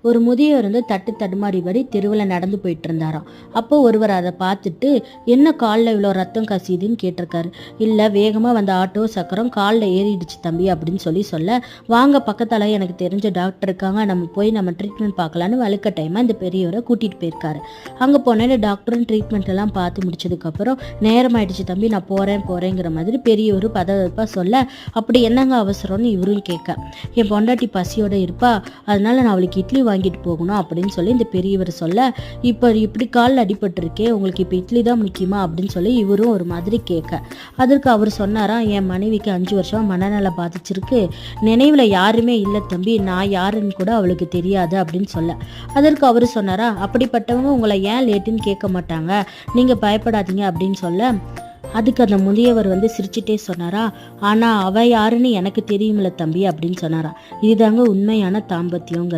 ஒரு முதியவர் தட்டு தடுமாறிபடி தெருவில் நடந்து போயிட்டு இருந்தாராம். அப்போ ஒருவர் அதை பார்த்துட்டு, என்ன காலில் இவ்வளோ ரத்தம் கசியுதுன்னு கேட்டிருக்காரு. இல்லை, வேகமாக வந்த ஆட்டோ சக்கரம் காலில் ஏறிடுச்சு தம்பி அப்படின்னு சொல்ல, வாங்க பக்கத்தால் எனக்கு தெரிஞ்ச டாக்டர் இருக்காங்க, நம்ம ட்ரீட்மெண்ட் பார்க்கலான்னு வலுக்கட்டாயமாக இந்த பெரியவரை கூட்டிகிட்டு போயிருக்காரு. அங்கே போனேன்னு டாக்டரும் ட்ரீட்மெண்ட் எல்லாம் பார்த்து முடிச்சதுக்கப்புறம், நேரம் ஆயிடுச்சு தம்பி, நான் போகிறேங்கிற மாதிரி பெரியவர் பதவிப்பாக சொல்ல, அப்படி என்னங்க அவசரம்னு இவரும் கேட்க, என் பொண்டாட்டி பசியோட இருப்பா, அதனால நான் அவளுக்கு இட்லி வாங்கிட்டு போகணும் அப்படின்னு சொல்லி இந்த பெரியவர் சொல்ல, இப்போ இப்படி காலில் அடிபட்டிருக்கே, உங்களுக்கு இப்போ இட்லி தான் முக்கியமா அப்படின்னு சொல்லி இவரும் ஒரு மாதிரி கேட்க, அதற்கு அவர் சொன்னாராம், என் மனைவிக்கு 5 வருஷம் மனநல பாதிச்சிருக்கு, நினைவில் யாருமே இல்லை தம்பி, நான் யாருன்னு கூட அவளுக்கு தெரியாது அப்படின்னு சொல்ல, அதற்கு அவர் சொன்னாரா, அப்படிப்பட்டவங்க உங்களை ஏன் லேட்டுன்னு கேட்க மாட்டாங்க, நீங்கள் பயப்படாதீங்க அப்படின்னு சொல்ல, அதுக்கு அந்த முதியவர் சிரிச்சுட்டே சொன்னாரா, ஆனால் அவ யாருன்னு எனக்கு தெரியுமில்ல தம்பி அப்படின்னு சொன்னாரா. இதுதாங்க உண்மையான தாம்பத்தியங்கிறது.